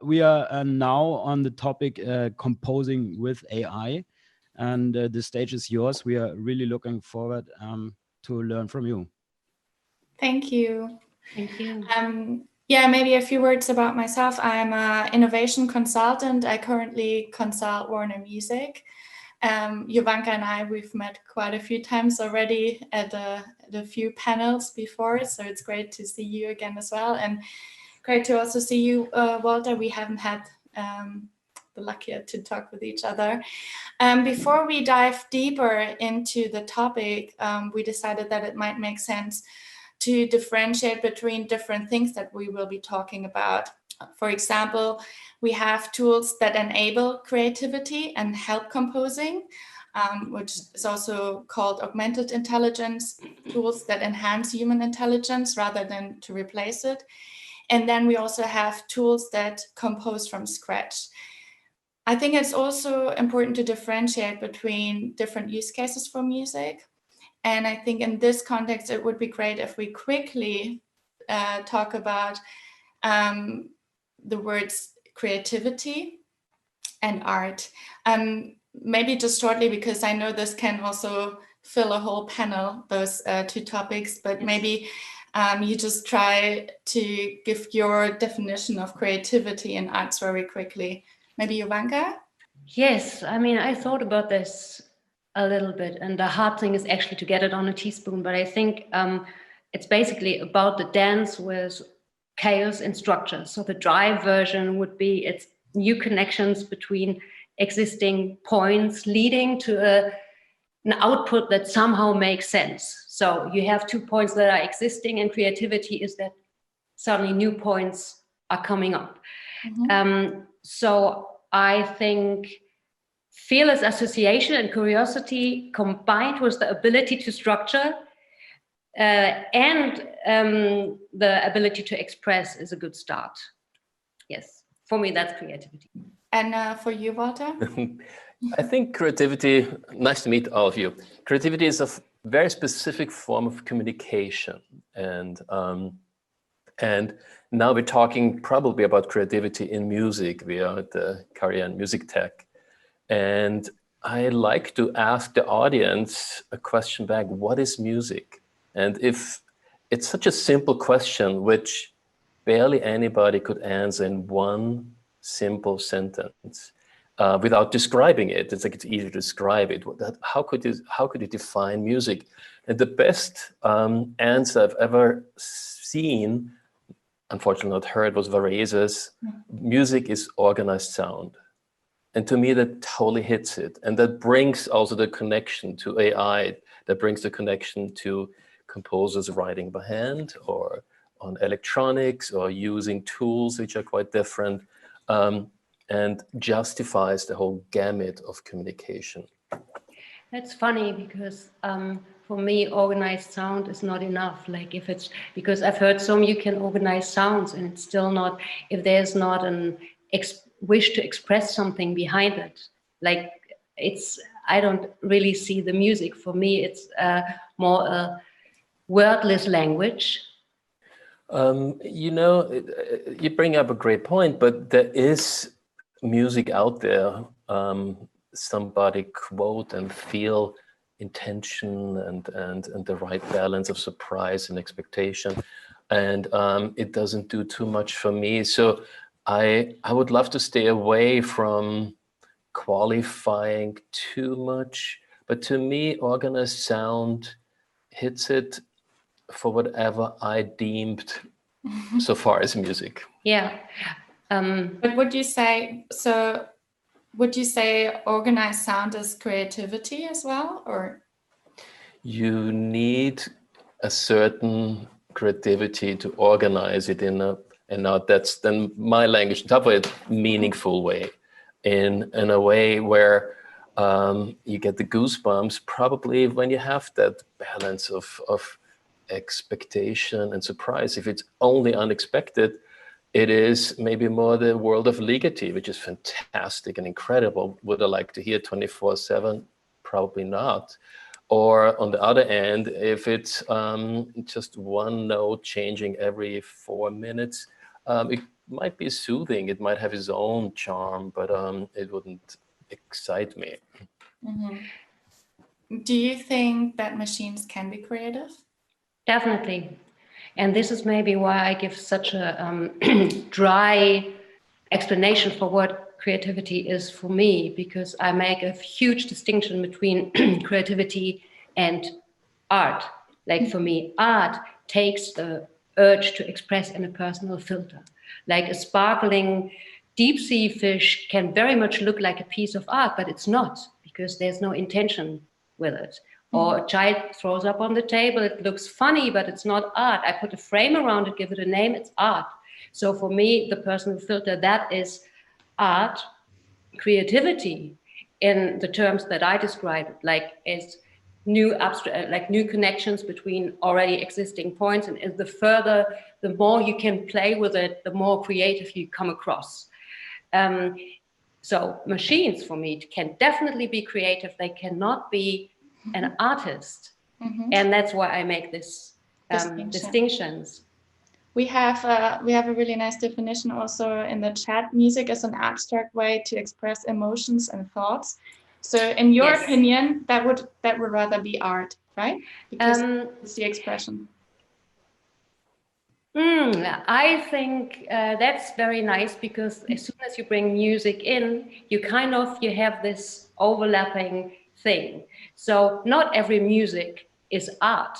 we are now on the topic composing with AI, and the stage is yours. We are really looking forward to learn from you. Thank you. Thank you. Yeah, maybe a few words about myself. I'm an innovation consultant. I currently consult Warner Music. Jovanka and I, we've met quite a few times already at a few panels before, so it's great to see you again as well. And great to also see you, Walter. We haven't had the luck yet to talk with each other. Before we dive deeper into the topic, we decided that it might make sense to differentiate between different things that we will be talking about. For example, we have tools that enable creativity and help composing, which is also called augmented intelligence, tools that enhance human intelligence rather than to replace it. And then we also have tools that compose from scratch. I think it's also important to differentiate between different use cases for music. And I think in this context, it would be great if we quickly talk about the words creativity and art. Maybe just shortly, because I know this can also fill a whole panel, those two topics, but maybe you just try to give your definition of creativity and arts very quickly. Maybe Jovanka? Yes, I mean, I thought about this a little bit, and the hard thing is actually to get it on a teaspoon, but I think it's basically about the dance with chaos and structure. So the dry version would be it's new connections between existing points leading to an output that somehow makes sense. So you have 2 points that are existing, and creativity is that suddenly new points are coming up. Mm-hmm. So I think fearless association and curiosity combined with the ability to structure and the ability to express is a good start. Yes, for me, that's creativity. And for you, Walter? I think creativity, nice to meet all of you. Creativity is a very specific form of communication. And now we're talking probably about creativity in music. We are at the Karajan Music Tech. And I like to ask the audience a question back, what is music? And if it's such a simple question, which barely anybody could answer in one simple sentence without describing it. It's like it's easy to describe it. How could you define music? And the best answer I've ever seen, unfortunately not heard, was Werzowa's, music is organized sound. And to me, that totally hits it. And that brings also the connection to AI, that brings the connection to composers writing by hand or on electronics or using tools which are quite different, and justifies the whole gamut of communication. That's funny because for me, organized sound is not enough. Like if it's, because I've heard some you can organize sounds and it's still not, if there's not an wish to express something behind it. Like it's, I don't really see the music. For me, it's more a wordless language. You know, you bring up a great point, but there is music out there. Somebody quote and feel intention and the right balance of surprise and expectation. And it doesn't do too much for me. So I would love to stay away from qualifying too much. But to me, organized sound hits it for whatever I deemed so far as music. Yeah. But would you say, so would you say organized sound is creativity as well, or? You need a certain creativity to organize it in a, and now that's then my language, on top of it, meaningful way, in a way where you get the goosebumps probably when you have that balance of expectation and surprise. If it's only unexpected, it is maybe more the world of Ligeti, which is fantastic and incredible. Would I like to hear 24/7? Probably not. Or on the other end, if it's just one note changing every 4 minutes, might be soothing. It might have its own charm, but it wouldn't excite me. Do you think that machines can be creative? Definitely. And this is maybe why I give such a dry explanation for what creativity is for me, because I make a huge distinction between creativity and art. Like for me, art takes the urge to express in a personal filter. Like a sparkling deep sea fish can very much look like a piece of art, but it's not, because there's no intention with it. Or a child throws up on the table, it looks funny, but it's not art. I put a frame around it, give it a name, it's art. So for me, the personal filter, that is art. Creativity, in the terms that I described, like is new abstract, like new connections between already existing points, and the more you can play with it, the more creative you come across. So machines for me can definitely be creative. They cannot be an artist, and that's why I make this distinctions. We have a really nice definition also in the chat. Music is an abstract way to express emotions and thoughts. So in your opinion, that would rather be art, right? Because it's the expression. I think that's very nice, because as soon as you bring music in, you have this overlapping thing. So not every music is art,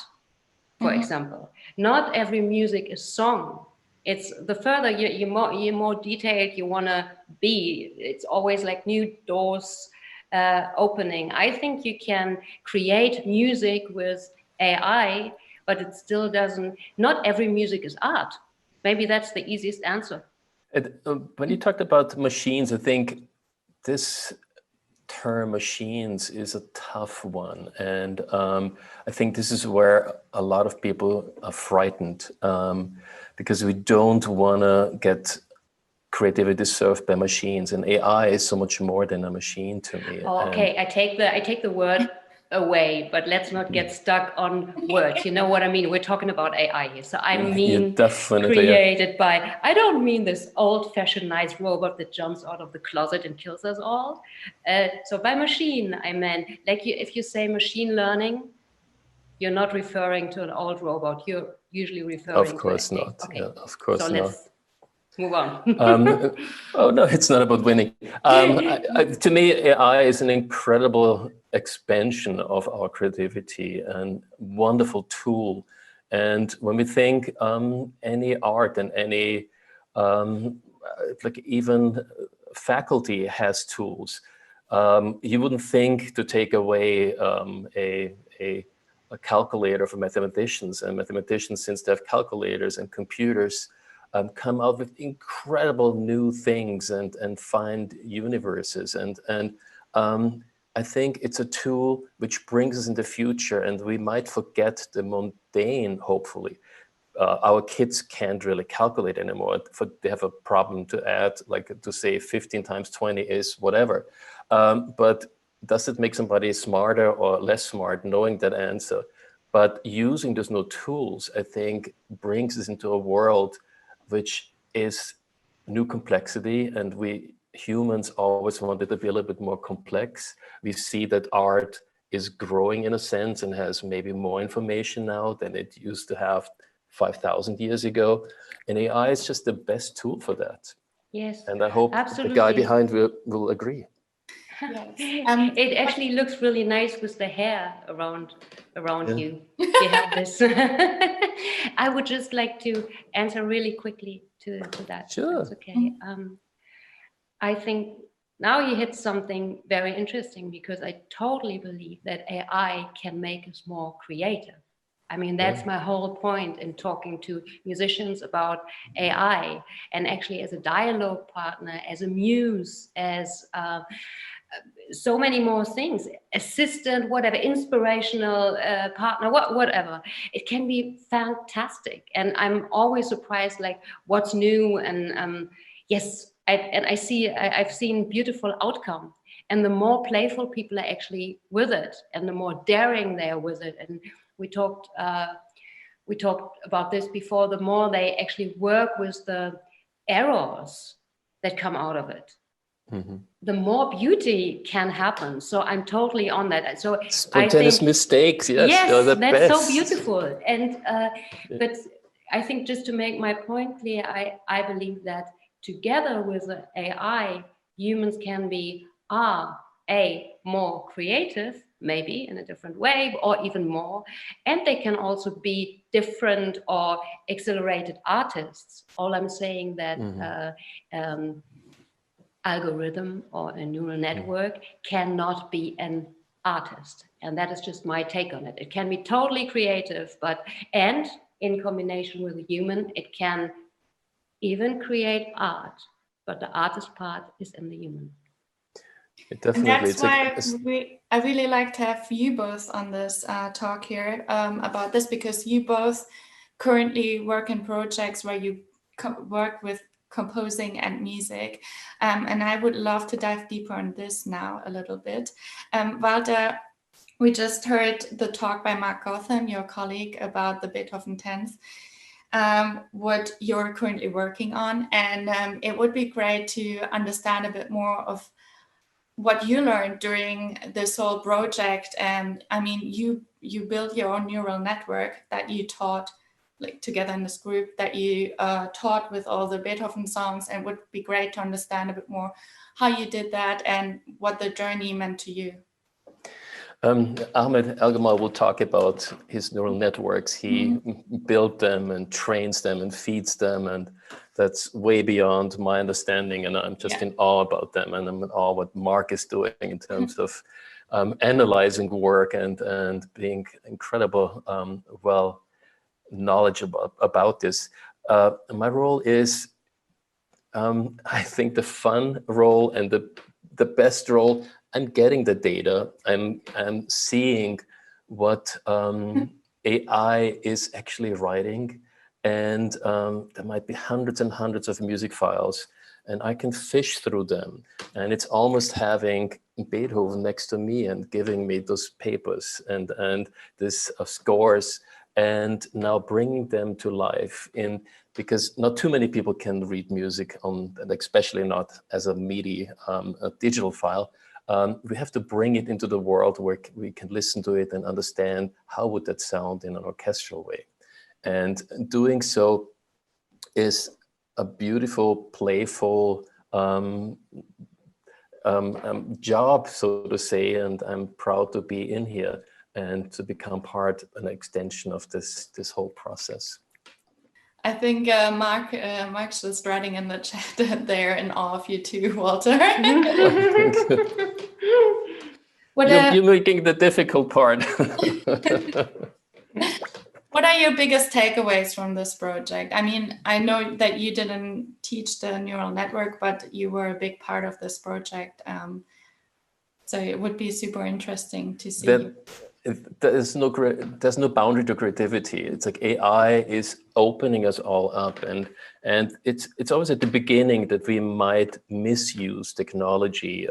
for example. Not every music is song. It's the further you're more detailed you want to be, it's always like new doors opening. I think you can create music with AI, but it still doesn't, not every music is art. Maybe that's the easiest answer. When you talked about machines, I think this term machines is a tough one. And I think this is where a lot of people are frightened, because we don't want to get creativity served by machines, and AI is so much more than a machine to me. Okay, I take the word away, but let's not get stuck on words. You know what I mean? We're talking about AI here. So I mean created by, I don't mean this old-fashioned nice robot that jumps out of the closet and kills us all. So by machine, I meant, like if you say machine learning, you're not referring to an old robot. You're usually referring to... Of course not. Okay. Yeah, of course not. Let's move on. Oh no, it's not about winning. To me, AI is an incredible expansion of our creativity and wonderful tool. And when we think any art and any, like even faculty has tools, you wouldn't think to take away a calculator for mathematicians, and mathematicians, since they have calculators and computers, come out with incredible new things and find universes. And I think it's a tool which brings us in the future, and we might forget the mundane, hopefully. Our kids can't really calculate anymore. They have a problem to add, like to say 15 times 20 is whatever. But does it make somebody smarter or less smart knowing that answer? But using those new tools, I think, brings us into a world which is new complexity, and we humans always wanted to be a little bit more complex. We see that art is growing in a sense and has maybe more information now than it used to have 5,000 years ago. And AI is just the best tool for that. Yes, and I hope absolutely. the guy behind will agree. Yes. It actually looks really nice with the hair around you. You have this. I would just like to answer really quickly to that. Sure. That's okay. I think now you hit something very interesting, because I totally believe that AI can make us more creative. I mean, that's my whole point in talking to musicians about AI, and actually as a dialogue partner, as a muse, as so many more things, assistant, whatever, inspirational partner, whatever. It can be fantastic. And I'm always surprised, like, what's new. And yes, I've seen beautiful outcome. And the more playful people are actually with it, and the more daring they are with it. And we talked about this before, the more they actually work with the errors that come out of it, Mm-hmm. the more beauty can happen. So I'm totally on that. So Spontaneous I think, mistakes, yes, yes, they're the that's best. so beautiful. And but I think, just to make my point clear, I believe that together with the AI, humans can be more creative, maybe in a different way, or even more, and they can also be different or accelerated artists. All I'm saying that algorithm or a neural network cannot be an artist, and that is just my take on it. It can be totally creative, and in combination with a human, it can even create art, but the artist part is in the human. And that's why I really like to have you both on this talk here about this, because you both currently work in projects where you work with composing and music. And I would love to dive deeper on this now a little bit. Walter, we just heard the talk by Mark Gotham, your colleague, about the Beethoven 10th, what you're currently working on. And it would be great to understand a bit more of what you learned during this whole project. And I mean, you built your own neural network that you taught, like together in this group, that you taught with all the Beethoven songs, and it would be great to understand a bit more how you did that and what the journey meant to you. Ahmed Elgamal will talk about his neural networks. He built them and trains them and feeds them, and that's way beyond my understanding, and I'm just in awe about them, and I'm in awe what Mark is doing in terms of analyzing work and being incredible, well, knowledgeable about this. My role is, I think, the fun role and the best role. I'm getting the data. I'm seeing what AI is actually writing, and there might be hundreds and hundreds of music files, and I can fish through them. And it's almost having Beethoven next to me and giving me those papers and this scores, and now bringing them to life because not too many people can read music and especially not as a MIDI, a digital file. We have to bring it into the world where we can listen to it and understand how would that sound in an orchestral way. And doing so is a beautiful, playful job, so to say, and I'm proud to be in here and to become an extension of this whole process. I think Mark's just writing in the chat that they're in awe of you too, Walter. You're making the difficult part. What are your biggest takeaways from this project? I mean, I know that you didn't teach the neural network, but you were a big part of this project. So it would be super interesting to see. There's no boundary to creativity. It's like AI is opening us all up, and it's always at the beginning that we might misuse technology.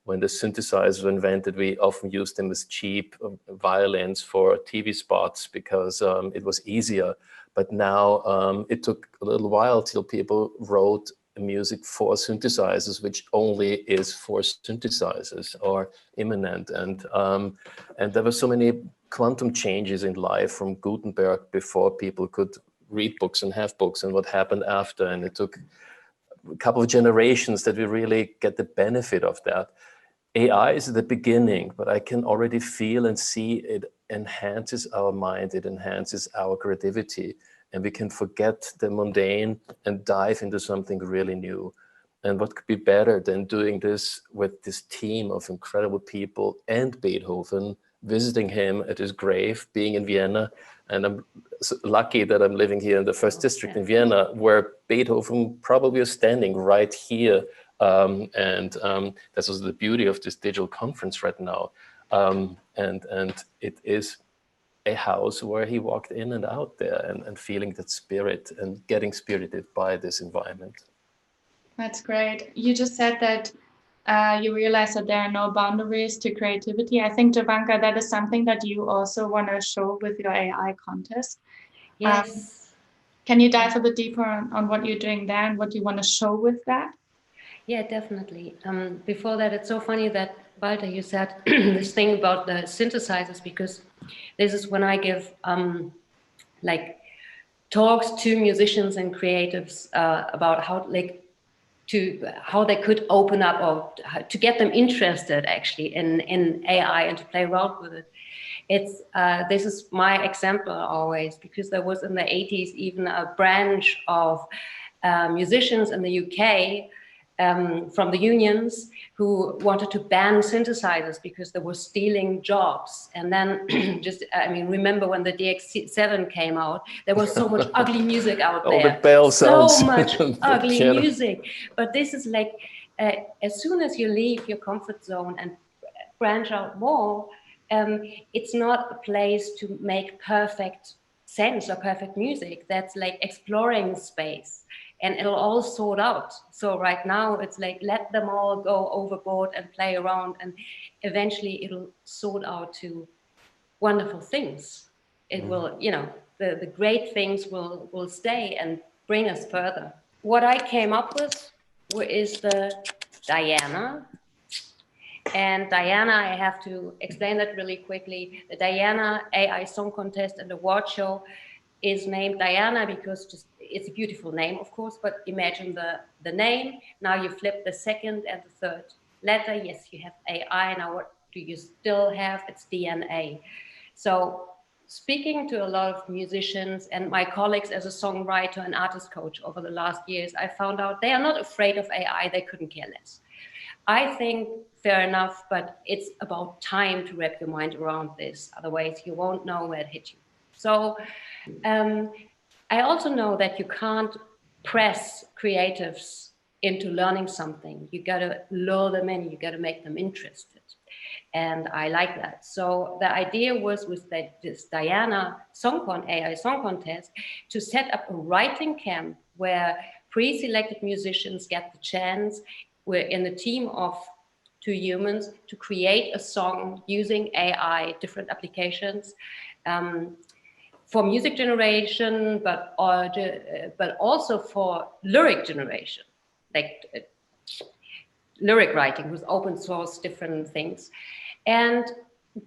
When the synthesizers were invented, we often used them as cheap violins for TV spots because it was easier. But now it took a little while till people wrote music for synthesizers, which only is for synthesizers or immanent. And there were so many quantum changes in life from Gutenberg before people could read books and have books, and what happened after. And it took a couple of generations that we really get the benefit of that. AI is the beginning, but I can already feel and see it enhances our mind, it enhances our creativity, and we can forget the mundane and dive into something really new. And what could be better than doing this with this team of incredible people and Beethoven, visiting him at his grave, being in Vienna. And I'm lucky that I'm living here in the first district in Vienna, where Beethoven probably is standing right here. That's also the beauty of this digital conference right now. And it is a house where he walked in and out there and feeling that spirit and getting spirited by this environment. That's great. You just said that you realize that there are no boundaries to creativity. I think, Jovanka, that is something that you also want to show with your AI contest. Yes. Can you dive a bit deeper on what you're doing there and what you want to show with that? Yeah, definitely. Before that, it's so funny that, Walter, you said this thing about the synthesizers, because this is when I give like talks to musicians and creatives about how they could open up, or to get them interested actually in AI and to play around with it. It's this is my example always, because there was in the 80s even a branch of musicians in the UK from the unions who wanted to ban synthesizers because they were stealing jobs. And then just, I mean, remember when the DX7 came out, there was so much ugly music out there. All the bell sounds. So much ugly music. But this is like, as soon as you leave your comfort zone and branch out more, it's not a place to make perfect sense or perfect music. That's like exploring space. And it'll all sort out. So right now it's like, let them all go overboard and play around, and eventually it'll sort out to wonderful things. It will, you know, the great things will stay and bring us further. What I came up with is the Diana. And Diana, I have to explain that really quickly. The Diana AI Song Contest and Award Show is named Diana because just it's a beautiful name, of course, but imagine the name. Now you flip the second and the third letter. Yes, you have AI. Now what do you still have? It's DNA. So speaking to a lot of musicians and my colleagues as a songwriter and artist coach over the last years, I found out they are not afraid of AI. They couldn't care less. I think fair enough, but it's about time to wrap your mind around this. Otherwise, you won't know where it hit you. So I also know that you can't press creatives into learning something. You got to lure them in, you got to make them interested. And I like that. So the idea was with this Diana AI Song Contest to set up a writing camp where pre-selected musicians get the chance. We're in a team of 2 humans to create a song using AI, different applications. For music generation, but also for lyric generation, like lyric writing with open source, different things, and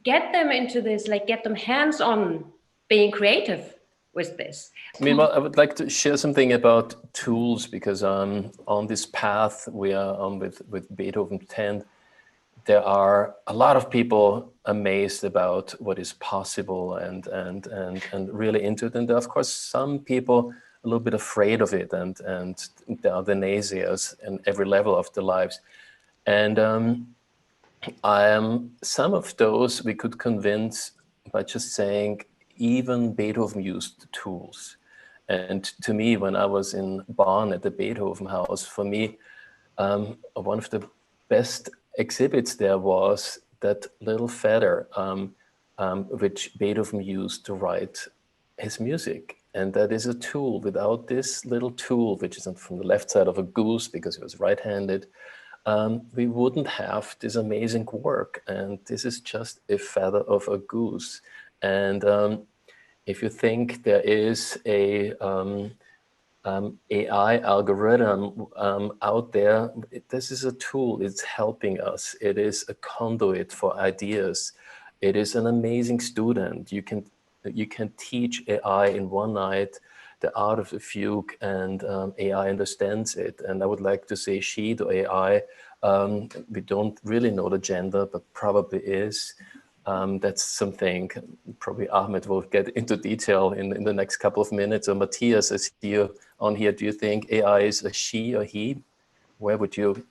get them into this, like get them hands-on being creative with this. Meanwhile, I would like to share something about tools, because on this path we are on with Beethoven 10, there are a lot of people amazed about what is possible and really into it. And there are, of course, some people a little bit afraid of it, and there are the naysayers in every level of their lives. And some of those we could convince by just saying even Beethoven used tools. And to me, when I was in Bonn at the Beethoven House, for me, one of the best exhibits there was that little feather which Beethoven used to write his music. And that is a tool. Without this little tool, which is from the left side of a goose because he was right-handed, we wouldn't have this amazing work. And this is just a feather of a goose. And if you think there is a AI algorithm out there, this is a tool. It's helping us. It is a conduit for ideas. It is an amazing student. You can teach AI in one night the art of the fugue, and AI understands it. And I would like to say she to AI. We don't really know the gender, but probably is. That's something probably Ahmed will get into detail in the next couple of minutes. Or Matthias, as you on here, do you think AI is a she or he? Where would you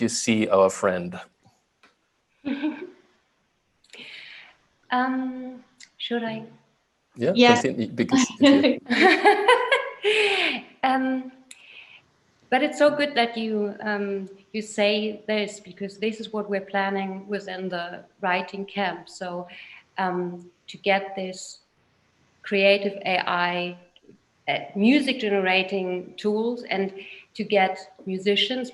see our friend? Should I? Yeah. Continue, because but it's so good that you you say this, because this is what we're planning within the writing camp. So to get this creative AI music generating tools, and to get musicians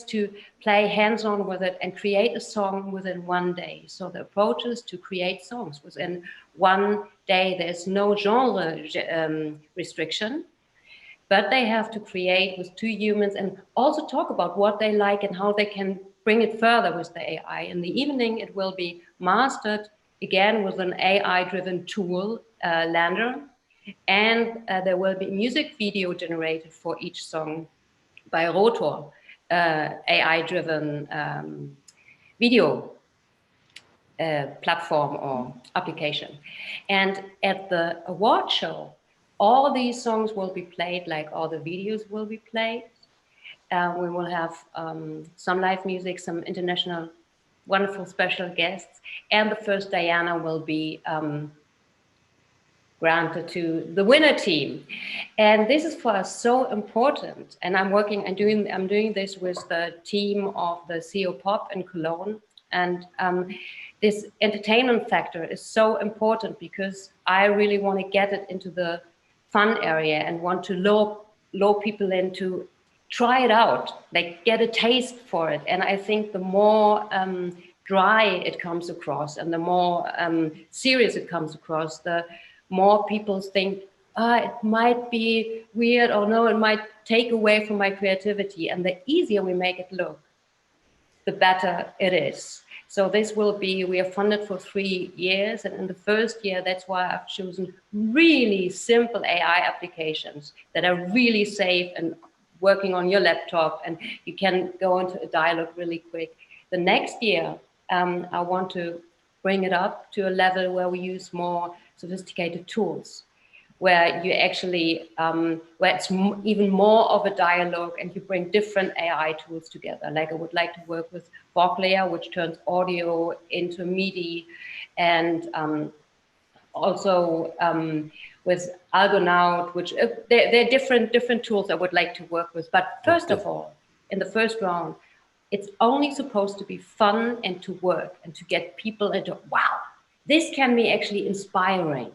to play hands-on with it and create a song within 1 day. So the approach is to create songs within 1 day. There's no genre restriction, but they have to create with 2 humans and also talk about what they like and how they can bring it further with the AI. In the evening, it will be mastered again with an AI-driven tool, Lander. And there will be music video generated for each song by Rotor, AI-driven video platform or application. And at the award show, all these songs will be played, like all the videos will be played. We will have some live music, some international wonderful special guests, and the first Diana will be granted to the winner team. And this is for us so important. And I'm doing this with the team of the CO Pop in Cologne. And this entertainment factor is so important because I really want to get it into the fun area and want to lure people in to try it out, like get a taste for it. And I think the more dry it comes across and the more serious it comes across, the more people think, it might be weird, or no, it might take away from my creativity. And the easier we make it look, the better it is. So this will be, we are funded for 3 years. And in the first year, that's why I've chosen really simple AI applications that are really safe and working on your laptop, and you can go into a dialogue really quick. The next year, I want to bring it up to a level where we use more sophisticated tools, where you actually, where it's even more of a dialogue and you bring different AI tools together. Like I would like to work with Voclayer, which turns audio into MIDI, and also with Algonaut, which they're different tools I would like to work with. But first of all, in the first round, it's only supposed to be fun and to work and to get people into, wow, this can be actually inspiring.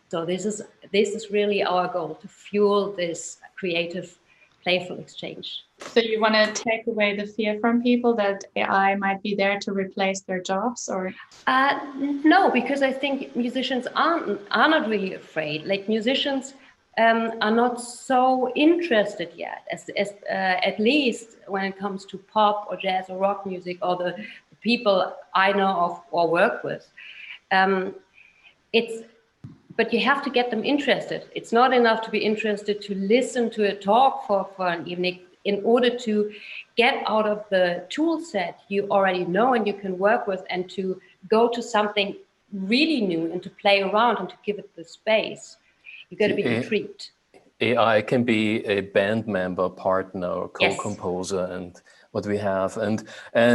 So this is really our goal, to fuel this creative, playful exchange. So you want to take away the fear from people that AI might be there to replace their jobs, or? No, because I think musicians are not really afraid. Like musicians are not so interested yet, at least when it comes to pop or jazz or rock music, or the people I know of or work with. But you have to get them interested. It's not enough to be interested to listen to a talk for an evening. In order to get out of the tool set you already know and you can work with, and to go to something really new and to play around and to give it the space, you got to be intrigued. AI can be a band member, partner, co-composer, yes. And what we have. And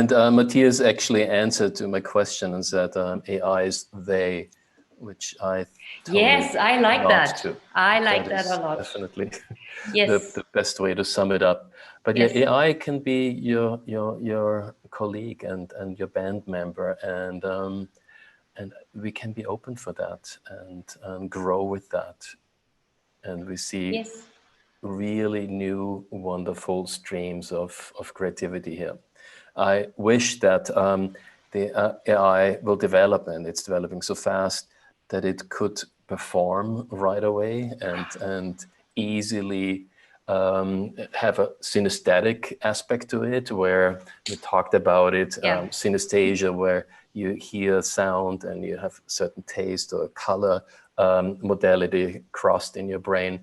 Matthias actually answered to my question and said AI is they, which I totally yes, I like that. To. I like that a lot. Definitely yes. the best way to sum it up. But yes. Yeah, AI can be your colleague and your band member, and we can be open for that and grow with that. And we see yes. really new, wonderful streams of creativity here. I wish that the AI will develop, and it's developing so fast that it could perform right away and easily have a synesthetic aspect to it, where we talked about it, synesthesia, where you hear sound and you have certain taste or color modality crossed in your brain.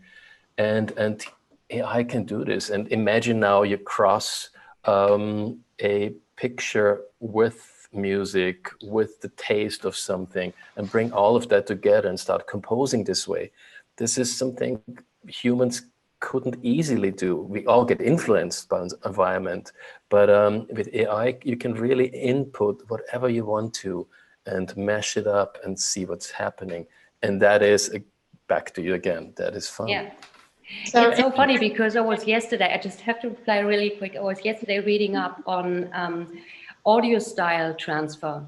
And AI can do this. And imagine now you cross a picture with music, with the taste of something, and bring all of that together and start composing this way. This is something humans couldn't easily do. We all get influenced by the environment, but with AI, you can really input whatever you want to and mash it up and see what's happening. And that is, back to you again, that is fun. Yeah. So it's so funny because I just have to reply really quick. I was yesterday reading up on audio style transfer.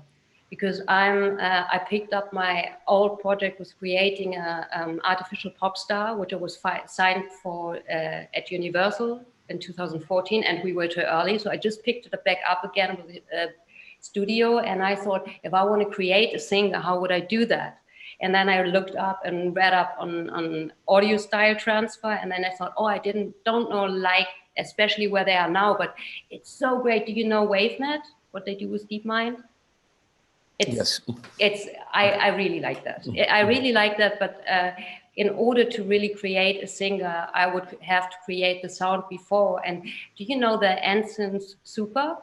because I picked up my old project was creating a artificial pop star, which I was signed for at Universal in 2014, and we were too early. So I just picked it back up again with a studio, and I thought, if I want to create a singer, how would I do that? And then I looked up and read up on audio style transfer, and then I thought, oh, I don't know, like, especially where they are now, but it's so great. Do you know WaveNet? What they do with DeepMind? Yes. I really like that. I really like that, but in order to really create a singer, I would have to create the sound before. And do you know the Ansys Super?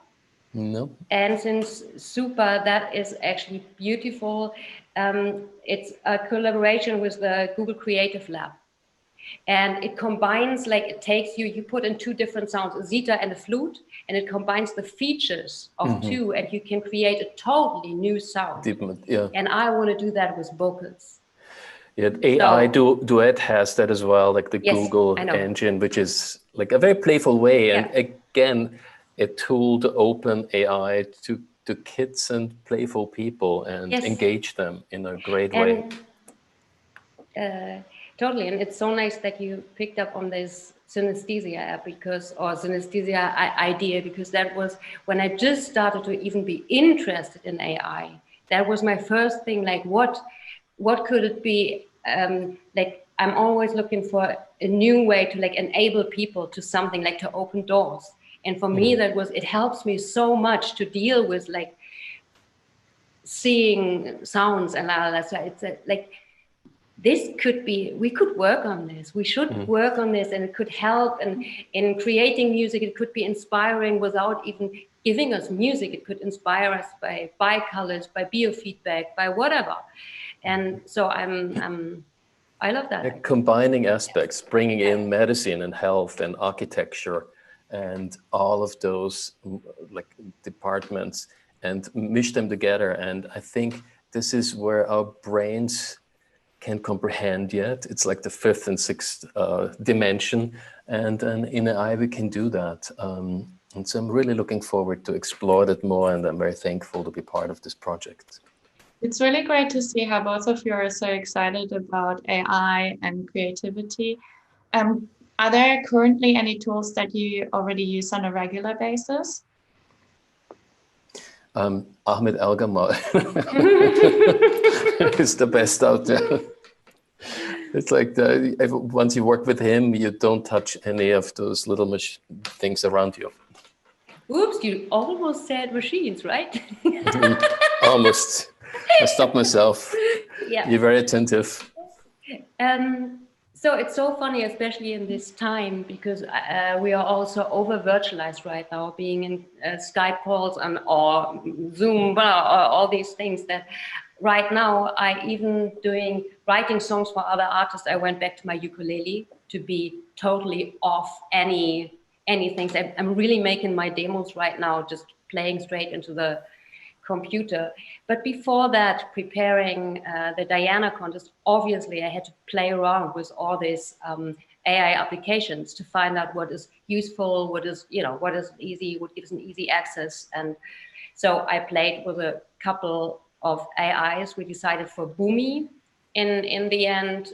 No. Ansys Super, that is actually beautiful. It's a collaboration with the Google Creative Lab. And it combines, like, it takes you put in two different sounds, a zither and a flute, and it combines the features of two, and you can create a totally new sound. Yeah. And I want to do that with vocals. Yeah, AI Duet has that as well, like the Google engine, which is like a very playful way. And again, a tool to open AI to kids and playful people and engage them in a great way. Totally, and it's so nice that you picked up on this synesthesia app synesthesia idea, because that was when I just started to even be interested in AI. That was my first thing, like what could it be? Like, I'm always looking for a new way to, like, enable people to something, like to open doors. And for me, it helps me so much to deal with, like, seeing sounds and so it's like, this could be, we could work on this. We should work on this, and it could help. And in creating music, it could be inspiring without even giving us music. It could inspire us by colors, by biofeedback, by whatever. And so I love that. Yeah, combining aspects, bringing in medicine and health and architecture and all of those, like, departments, and mesh them together. And I think this is where our brains can comprehend yet. It's like the fifth and sixth dimension, and in AI we can do that. And so I'm really looking forward to explore that more, and I'm very thankful to be part of this project. It's really great to see how both of you are so excited about AI and creativity. Are there currently any tools that you already use on a regular basis? Ahmed Elgamal is the best out there. It's like once you work with him, you don't touch any of those little things around you. Oops, you almost said machines, right? Almost. I stopped myself. Yeah. You're very attentive. So it's so funny, especially in this time, because we are also over virtualized right now, being in Skype calls or Zoom, or all these things that right now I even writing songs for other artists. I went back to my ukulele to be totally off anything. I'm really making my demos right now, just playing straight into the computer. But before that, preparing the Diana contest, obviously I had to play around with all these AI applications to find out what is useful, what is easy, what gives an easy access. And so I played with a couple of AIs. We decided for Boomi in the end,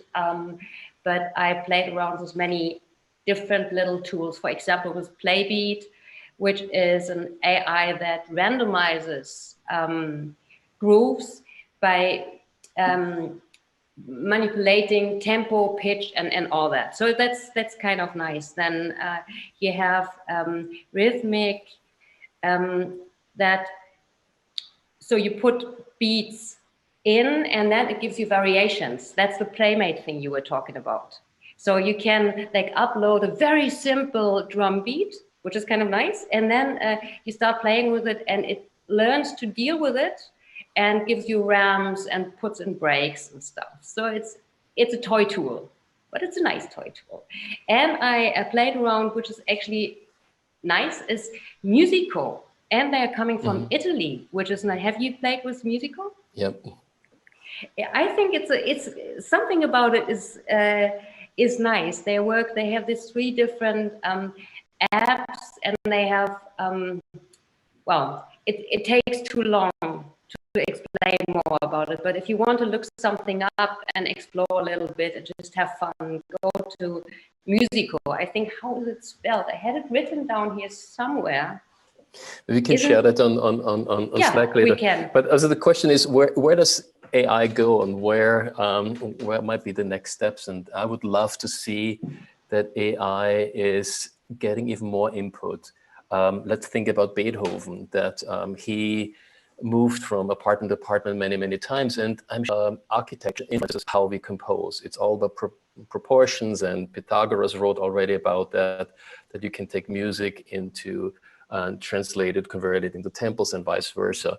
but I played around with many different little tools. For example, with Playbeat, which is an AI that randomizes grooves by manipulating tempo, pitch, and all that. So that's kind of nice. Then you have Rhythmic, so you put beats in, and then it gives you variations. That's the Playmate thing you were talking about. So you can, like, upload a very simple drum beat, which is kind of nice, and then you start playing with it, and it learns to deal with it and gives you rams and puts in breaks and stuff. So it's a toy tool, but it's a nice toy tool. And I played around, which is actually nice, is Musico. And they are coming from Italy, which is nice. Have you played with Musico? Yep. I think it's something about it is nice. They have these 3 different apps, and they have, well, it takes too long to explain more about it. But if you want to look something up and explore a little bit and just have fun, go to Musico. I think, how is it spelled? I had it written down here somewhere. We can share that on Slack later. We can. But also the question is, where does AI go, and where might be the next steps? And I would love to see that AI is getting even more input. Let's think about Beethoven, that he moved from apartment to apartment many times, and I'm sure architecture influences how we compose. It's all about proportions, and Pythagoras wrote already about that you can take music into translate it, convert it into temples, and vice versa.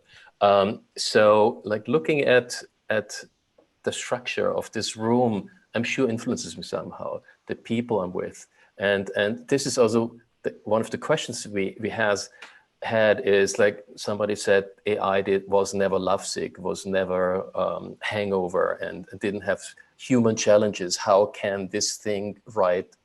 So like looking at the structure of this room, I'm sure influences me somehow, the people I'm with. And this is also one of the questions we had is, like somebody said, AI was never lovesick, was never hangover, and didn't have human challenges. How can this thing write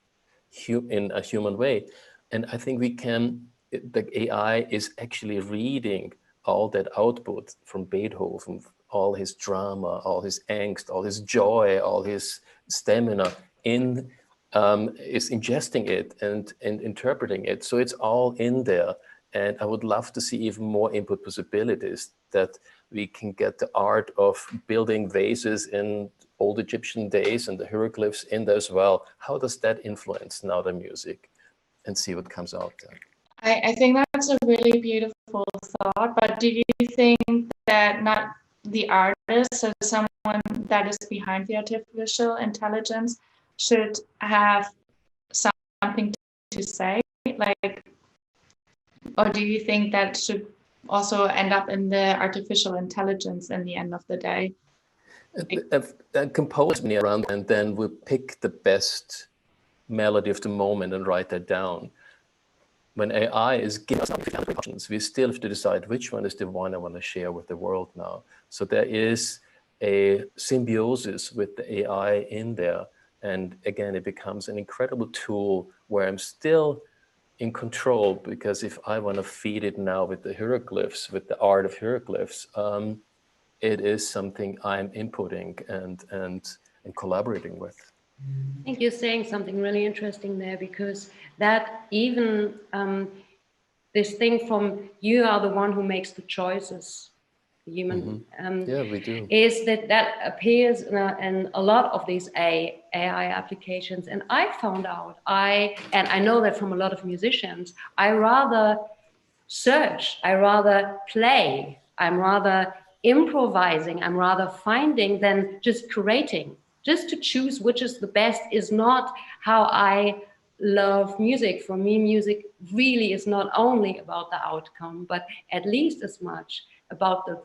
in a human way? And I think the AI is actually reading all that output from Beethoven, all his drama, all his angst, all his joy, all his stamina, is ingesting it and interpreting it. So it's all in there. And I would love to see even more input possibilities, that we can get the art of building vases in old Egyptian days and the hieroglyphs in there as well. How does that influence now the music? And see what comes out there. I think that's a really beautiful thought, but do you think that not the artist, so someone that is behind the artificial intelligence, should have something to say? Like, or do you think that should also end up in the artificial intelligence in the end of the day? Compose me around, and then we'll pick the best melody of the moment and write that down. When AI is giving us options, we still have to decide which one is the one I want to share with the world now. So there is a symbiosis with the AI in there. And again, it becomes an incredible tool where I'm still in control, because if I want to feed it now with the hieroglyphs, with the art of hieroglyphs, it is something I'm inputting and collaborating with. I think you're saying something really interesting there, because that even this thing from you are the one who makes the choices, the human, yeah, we do. Is that appears in a lot of these AI applications. And I found out, and I know that from a lot of musicians, I rather search, I rather play, I'm rather improvising, I'm rather finding than just curating. Just to choose which is the best is not how I love music. For me, music really is not only about the outcome, but at least as much about the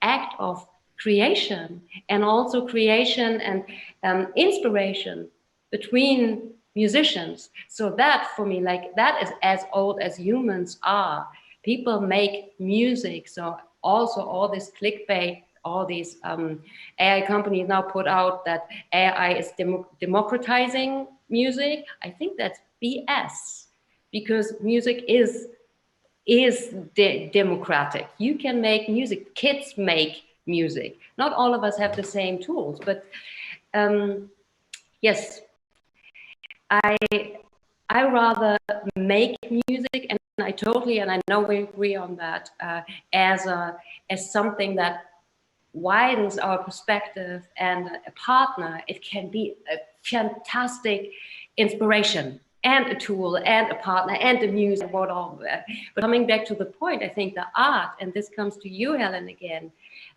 act of creation, and also creation and inspiration between musicians. So that, for me, like, that is as old as humans are. People make music. So also all this clickbait, all these AI companies now put out that AI is democratizing music. I think that's BS, because music is democratic. You can make music. Kids make music. Not all of us have the same tools, but yes, I rather make music, and I know we agree on that, as something that widens our perspective, and a partner. It can be a fantastic inspiration and a tool and a partner and a muse and what all of that. But coming back to the point, I think the art, and this comes to you, Helen, again,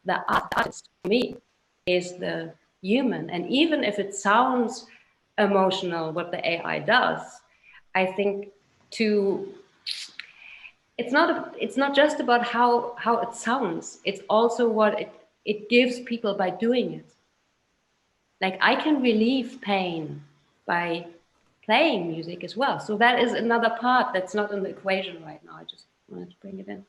the artist for me is the human. And even if it sounds emotional, what the AI does, I think it's not just about how it sounds, it's also what it gives people by doing it. Like, I can relieve pain by playing music as well. So that is another part that's not in the equation right now. I just wanted to bring it in.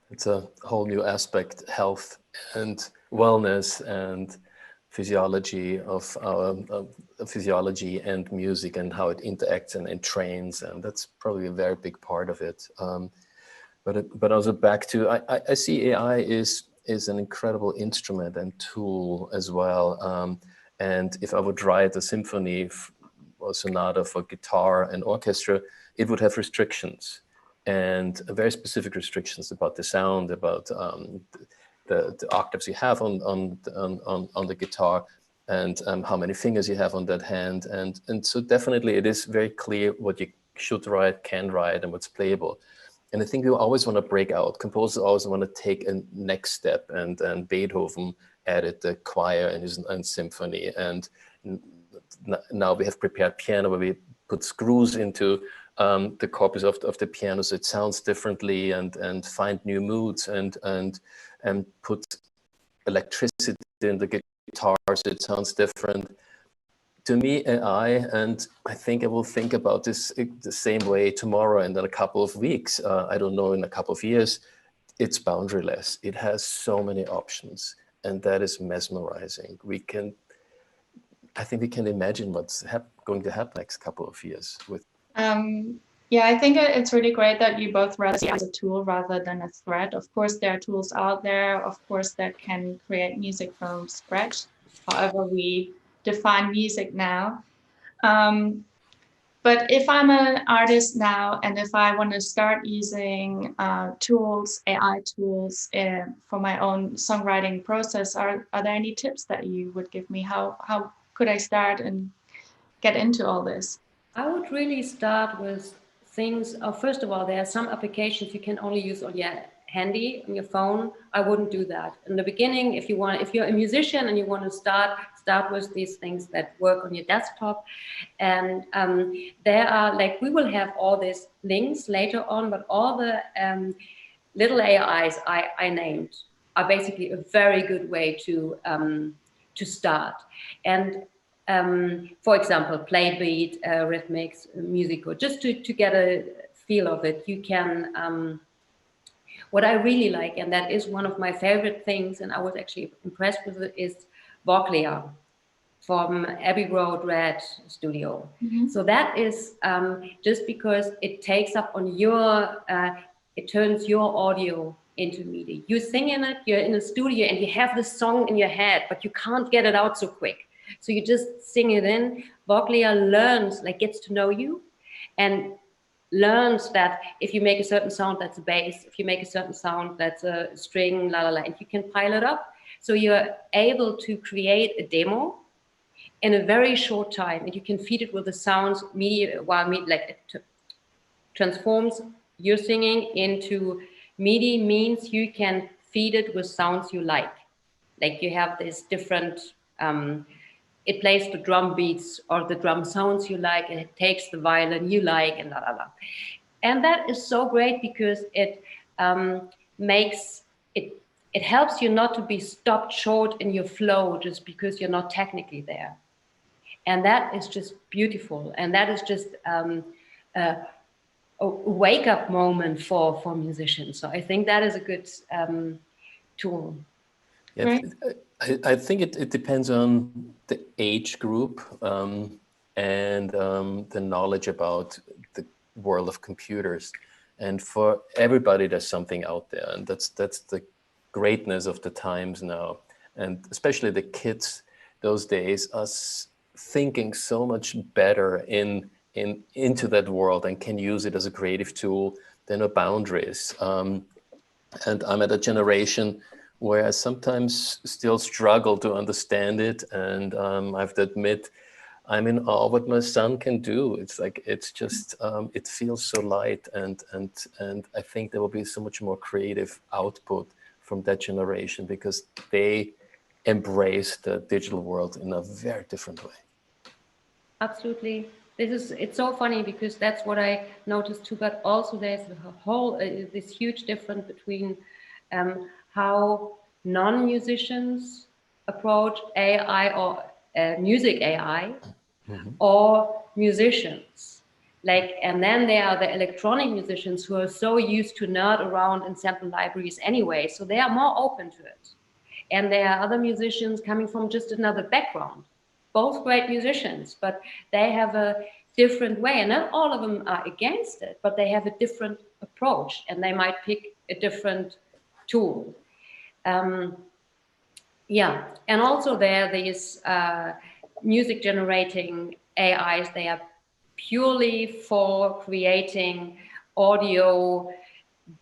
It's a whole new aspect, health and wellness and physiology of our physiology and music, and how it interacts and trains. And that's probably a very big part of it. But also back to, I see AI is an incredible instrument and tool as well. And if I would write a symphony or sonata for guitar and orchestra, it would have restrictions, and very specific restrictions about the sound, about the octaves you have on the guitar, and how many fingers you have on that hand. And so definitely it is very clear what you should write, can write, and what's playable. And I think we always want to break out. Composers always want to take a next step, and Beethoven added the choir in his symphony. And now we have prepared piano where we put screws into the corpus of the piano, so it sounds differently, and find new moods, and put electricity in the guitar so it sounds different. To me, AI, and I think I will think about this the same way tomorrow and in a couple of weeks, I don't know, in a couple of years, it's boundaryless. It has so many options, and that is mesmerizing. I think we can imagine what's going to happen next couple of years with. Yeah, I think it's really great that you both rather see it as a tool rather than a threat. Of course, there are tools out there, of course, that can create music from scratch, however we define music now. But if I'm an artist now, and if I want to start using tools, AI tools for my own songwriting process, are there any tips that you would give me? How could I start and get into all this? I would really start with things. First of all, there are some applications you can only use on your handy, on your phone. I wouldn't do that in the beginning. If you're a musician and you want to start with these things that work on your desktop. And there are, like, we will have all these links later on, but all the little AIs I named are basically a very good way to start. And for example, play beat, rhythmics, music, or just to get a feel of it, you can, what I really like, and that is one of my favorite things, and I was actually impressed with it, is Voclia from Abbey Road Red Studio. Mm-hmm. So that is just because it takes up on your, it turns your audio into MIDI. You sing in it, you're in a studio and you have the song in your head, but you can't get it out so quick. So you just sing it in. Voclia learns, like, gets to know you, and learns that if you make a certain sound, that's a bass. If you make a certain sound, that's a string, la la la, and you can pile it up. So you're able to create a demo in a very short time, and you can feed it with the sounds like it transforms your singing into MIDI. Means you can feed it with sounds you like you have this different. It plays the drum beats or the drum sounds you like, and it takes the violin you like, and la la la. And that is so great because it makes it. It helps you not to be stopped short in your flow just because you're not technically there. And that is just beautiful. And that is just a wake-up moment for musicians. So I think that is a good tool. Yeah, right. I think it depends on the age group and the knowledge about the world of computers. And for everybody, there's something out there. And that's the greatness of the times now. And especially the kids those days are thinking so much better into that world and can use it as a creative tool. There are no boundaries. And I'm at a generation where I sometimes still struggle to understand it. And I have to admit, I'm in awe what my son can do. It's like, it's just, it feels so light. And I think there will be so much more creative output from that generation because they embrace the digital world in a very different way. Absolutely. It's so funny because that's what I noticed too, but also there's a whole, this huge difference between how non-musicians approach AI or music AI mm-hmm. or musicians. Like, and then there are the electronic musicians who are so used to nerd around in sample libraries anyway, so they are more open to it. And there are other musicians coming from just another background, both great musicians, but they have a different way. And not all of them are against it, but they have a different approach and they might pick a different tool. Yeah, and also these music generating AIs, they are purely for creating audio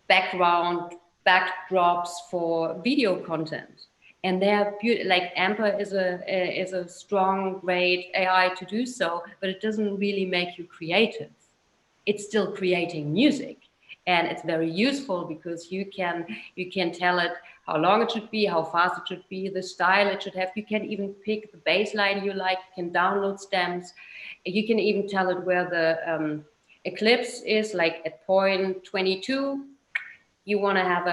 backdrops for video content. And they're like Amper is a strong, great AI to do so, but it doesn't really make you creative. It's still creating music. And it's very useful because you can tell it how long it should be, how fast it should be, the style it should have. You can even pick the bass line you like. You can download stems. You can even tell it where the eclipse is, like at point 22. You want to have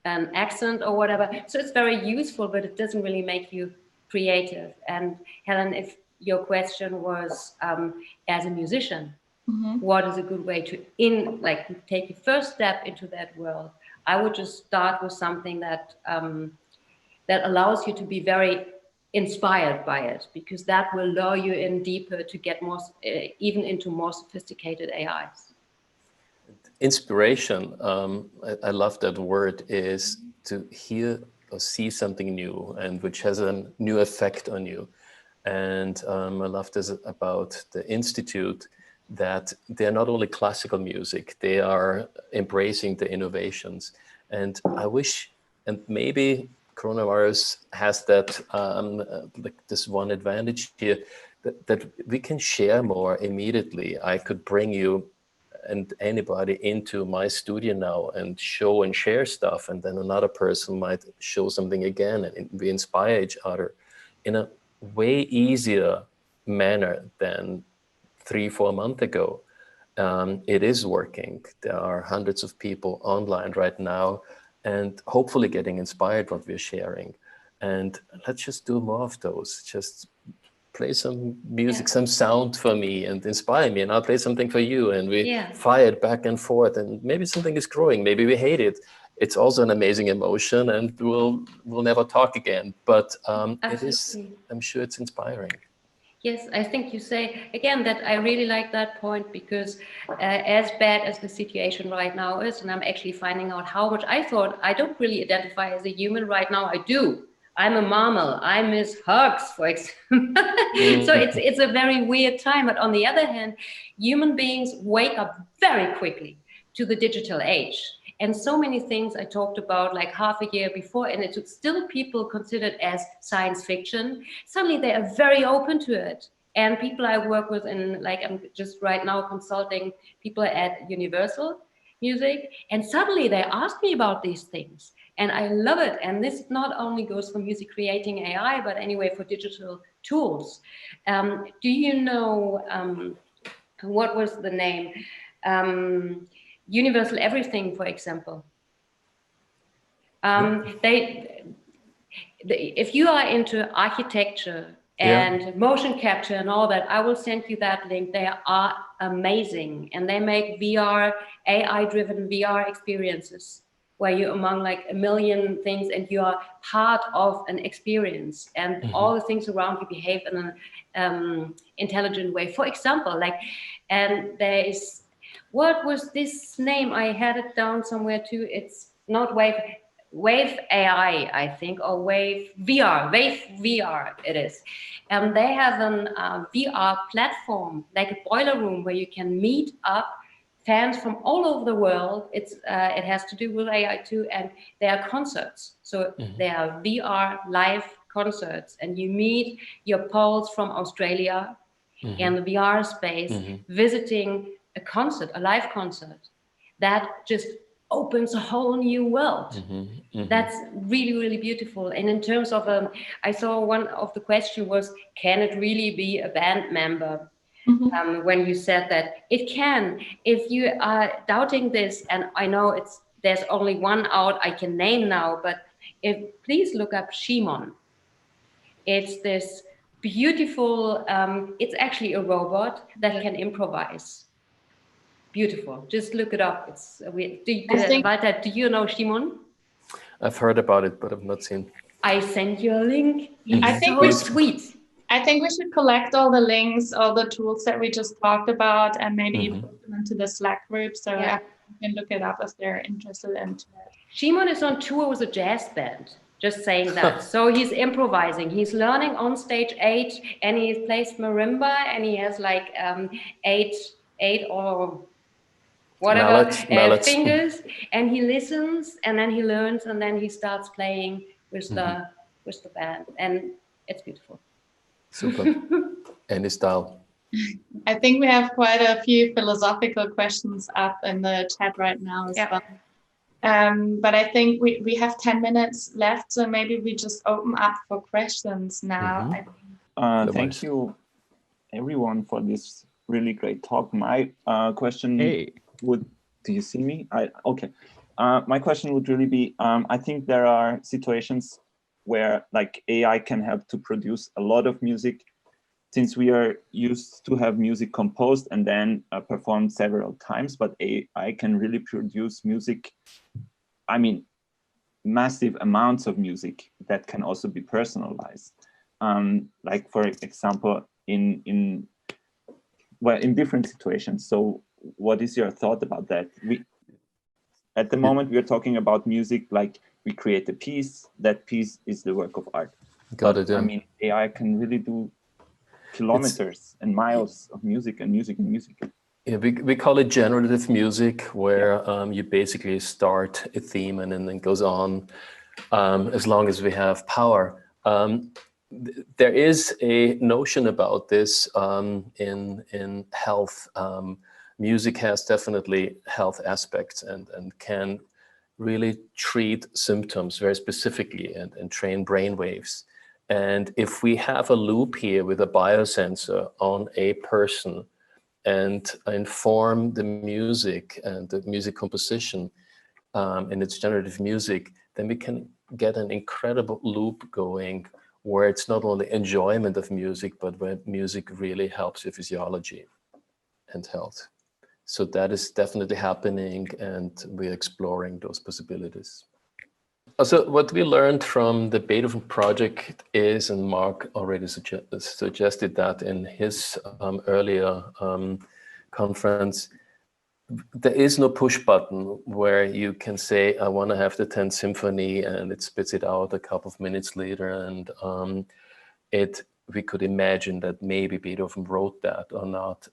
an accent or whatever. So it's very useful, but it doesn't really make you creative. And Helen, if your question was as a musician, what is a good way to take your first step into that world? I would just start with something that that allows you to be very inspired by it, because that will lure you in deeper to get more, even into more sophisticated AIs. Inspiration, I love that word, is to hear or see something new and which has a new effect on you. And I love this about the Institute, that they're not only classical music, they are embracing the innovations. And I wish, and maybe coronavirus has that, like this one advantage here, that we can share more immediately. I could bring you and anybody into my studio now and show and share stuff, and then another person might show something again, and we inspire each other in a way easier manner than 3-4 months ago. It is working. There are hundreds of people online right now and hopefully getting inspired what we're sharing. And let's just do more of those. Just play some music, some sound for me and inspire me, and I'll play something for you, and we fire it back and forth, and maybe something is growing, maybe we hate it. It's also an amazing emotion, and we'll never talk again, but it is, I'm sure it's inspiring. Yes, I think you say again that I really like that point, because as bad as the situation right now is, and I'm actually finding out how much I thought I don't really identify as a human right now. I do. I'm a mammal. I miss hugs, for example. So it's a very weird time. But on the other hand, human beings wake up very quickly to the digital age. And so many things I talked about like half a year before, and it's still people considered as science fiction. Suddenly they are very open to it. And people I work with, and like I'm just right now consulting people at Universal Music, and suddenly they ask me about these things. And I love it. And this not only goes for music creating AI, but anyway for digital tools. Do you know, what was the name? Universal Everything, for example. If you are into architecture and motion capture and all that, I will send you that link. They are amazing, and they make VR, AI-driven VR experiences where you're among like a million things and you are part of an experience, and all the things around you behave in an intelligent way. For example, like, and there is, what was this name? I had it down somewhere too. It's not Wave AI, I think, or Wave VR it is. And they have an VR platform, like a boiler room where you can meet up fans from all over the world. It has to do with AI too, and they are concerts. So they are VR live concerts, and you meet your pals from Australia in the VR space, visiting a concert, a live concert. That just opens a whole new world. That's really, really beautiful. And in terms of, I saw one of the question was, can it really be a band member? When you said that it can. If you are doubting this, and I know there's only one out I can name now, but please look up Shimon. It's this beautiful, it's actually a robot that can improvise. Beautiful. Just look it up. It's weird. Walter, do you know Shimon? I've heard about it, but I've not seen. I sent you a link. I think sweet. I think we should collect all the links, all the tools that we just talked about, and maybe put them into the Slack group so everyone can look it up if they're interested in it. Shimon is on tour with a jazz band. Just saying that. So he's improvising. He's learning on stage 8, and he plays marimba, and he has like 8 or whatever mallets. fingers, and he listens, and then he learns, and then he starts playing with the band, and it's beautiful. Super. Any style. I think we have quite a few philosophical questions up in the chat right now as well. But I think we have 10 minutes left, so maybe we just open up for questions now. Thank you, everyone, for this really great talk. My question would, do you see me? Okay. My question would really be, I think there are situations where like AI can help to produce a lot of music, since we are used to have music composed and then performed several times, but AI can really produce music, I mean, massive amounts of music that can also be personalized. Like for example, in different situations. So what is your thought about that? At the moment, we are talking about music, like we create a piece, that piece is the work of art. Got it, yeah. I mean, AI can really do kilometers and miles of music and music and music. Yeah, we call it generative music, where you basically start a theme and then it goes on as long as we have power. There is a notion about this in health. Music has definitely health aspects and can really treat symptoms very specifically and train brain waves. And if we have a loop here with a biosensor on a person and inform the music and the music composition and its generative music, then we can get an incredible loop going where it's not only enjoyment of music, but where music really helps your physiology and health. So that is definitely happening, and we're exploring those possibilities. Also, what we learned from the Beethoven project is, and Mark already suggested that in his earlier conference, there is no push button where you can say, I want to have the 10th symphony, and it spits it out a couple of minutes later. And we could imagine that maybe Beethoven wrote that or not.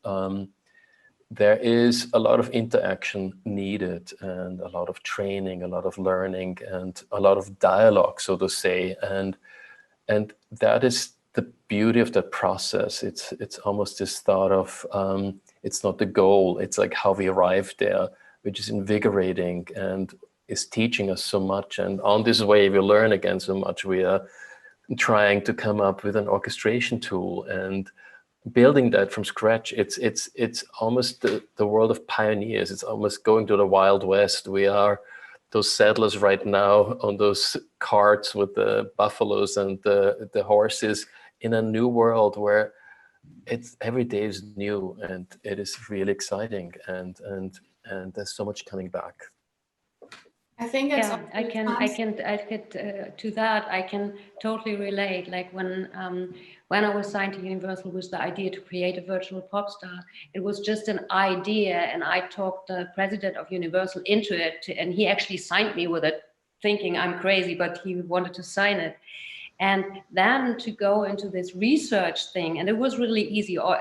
There is a lot of interaction needed and a lot of training, a lot of learning, and a lot of dialogue, so to say. And that is the beauty of that process. It's almost this thought of, it's not the goal, it's like how we arrive there, which is invigorating and is teaching us so much. And on this way, we learn again so much. We are trying to come up with an orchestration tool and building that from scratch. It's almost the world of pioneers. It's almost going to the Wild West. We are those settlers right now on those carts with the buffaloes and the horses in a new world where every day is new, and it is really exciting, and there's so much coming back. I think it's I can to that I can totally relate. Like when I was signed to Universal with the idea to create a virtual pop star, it was just an idea, and I talked the president of Universal into it, and he actually signed me with it, thinking I'm crazy, but he wanted to sign it. And then to go into this research thing, and it was really easy or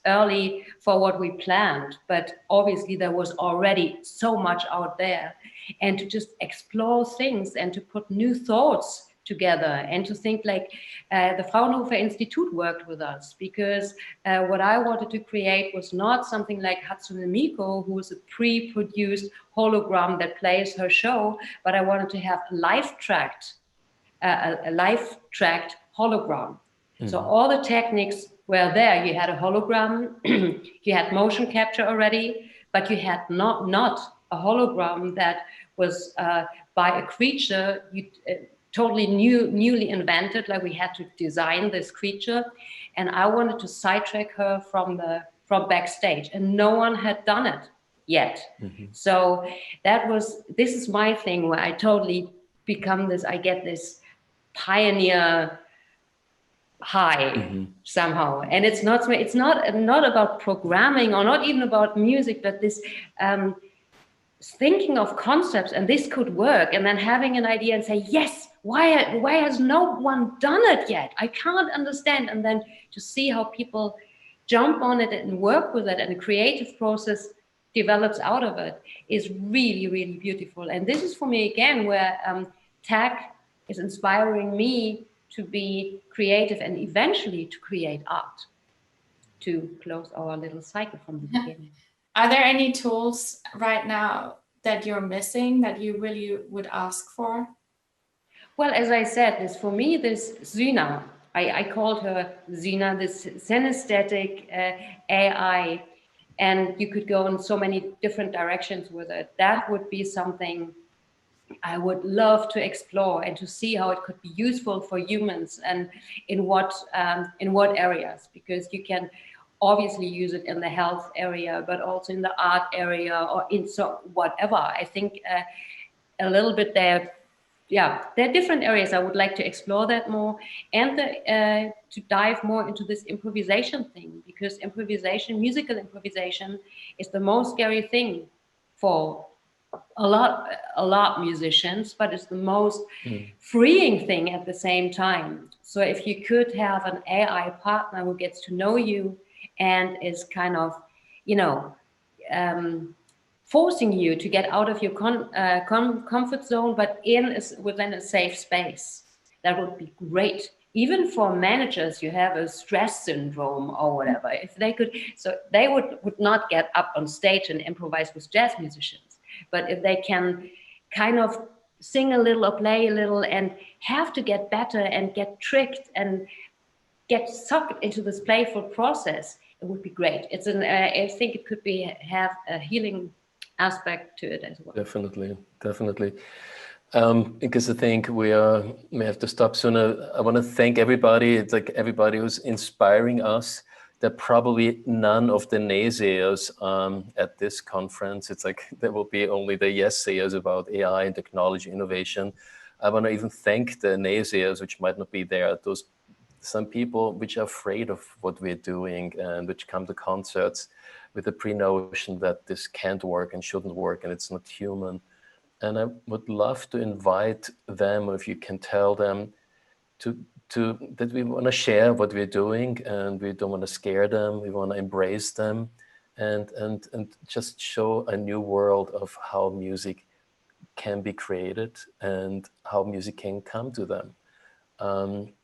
early for what we planned, but obviously there was already so much out there, and to just explore things and to put new thoughts together and to think like the Fraunhofer Institute worked with us, because what I wanted to create was not something like Hatsune Miku, who is a pre-produced hologram that plays her show, but I wanted to have a live-tracked hologram. Mm-hmm. So all the techniques were there. You had a hologram, you had motion capture already, but you had not a hologram that was by a creature you totally newly invented. Like we had to design this creature, and I wanted to sidetrack her from backstage, and no one had done it yet. Mm-hmm. So this is my thing, where I totally become this. I get this pioneer high somehow. And it's not about programming or not even about music, but this thinking of concepts, and this could work, and then having an idea and say, yes, why has no one done it yet? I can't understand. And then to see how people jump on it and work with it, and a creative process develops out of it is really, really beautiful. And this is for me again where tech is inspiring me to be creative and eventually to create art, to close our little cycle from the beginning. Are there any tools right now that you're missing that you really would ask for? Well, as I said, for me, this Zyna, I called her Zyna, this synesthetic AI, and you could go in so many different directions with it. That would be something I would love to explore and to see how it could be useful for humans and in what areas, because you can obviously use it in the health area, but also in the art area or in so whatever. I think a little bit there are different areas I would like to explore that more, and to dive more into this improvisation thing, because improvisation, musical improvisation, is the most scary thing for a lot musicians, but it's the most freeing thing at the same time. So if you could have an AI partner who gets to know you and is kind of, forcing you to get out of your comfort zone, but within a safe space, that would be great. Even for managers, you have a stress syndrome or whatever. If they could, so they would not get up on stage and improvise with jazz musicians. But if they can kind of sing a little or play a little and have to get better and get tricked and get sucked into this playful process, it would be great. I think it could have a healing aspect to it as well. Definitely. Because I think we may have to stop soon. I want to thank everybody. It's like everybody who's inspiring us. There are probably none of the naysayers at this conference. It's like there will be only the yes-sayers about AI and technology innovation. I want to even thank the naysayers, which might not be there. Some people which are afraid of what we're doing and which come to concerts with a pre-notion that this can't work and shouldn't work and it's not human. And I would love to invite them, if you can tell them, that we want to share what we're doing, and we don't want to scare them. We want to embrace them and just show a new world of how music can be created and how music can come to them.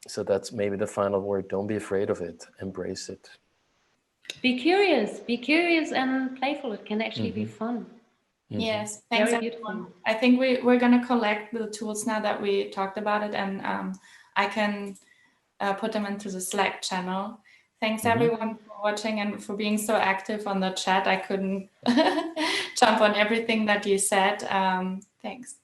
So that's maybe the final word. Don't be afraid of it. Embrace it. Be curious and playful. It can actually be fun. Yes, thanks. Very beautiful. I think we're going to collect the tools now that we talked about it, and I can put them into the Slack channel. Thanks everyone for watching and for being so active on the chat. I couldn't jump on everything that you said. Thanks.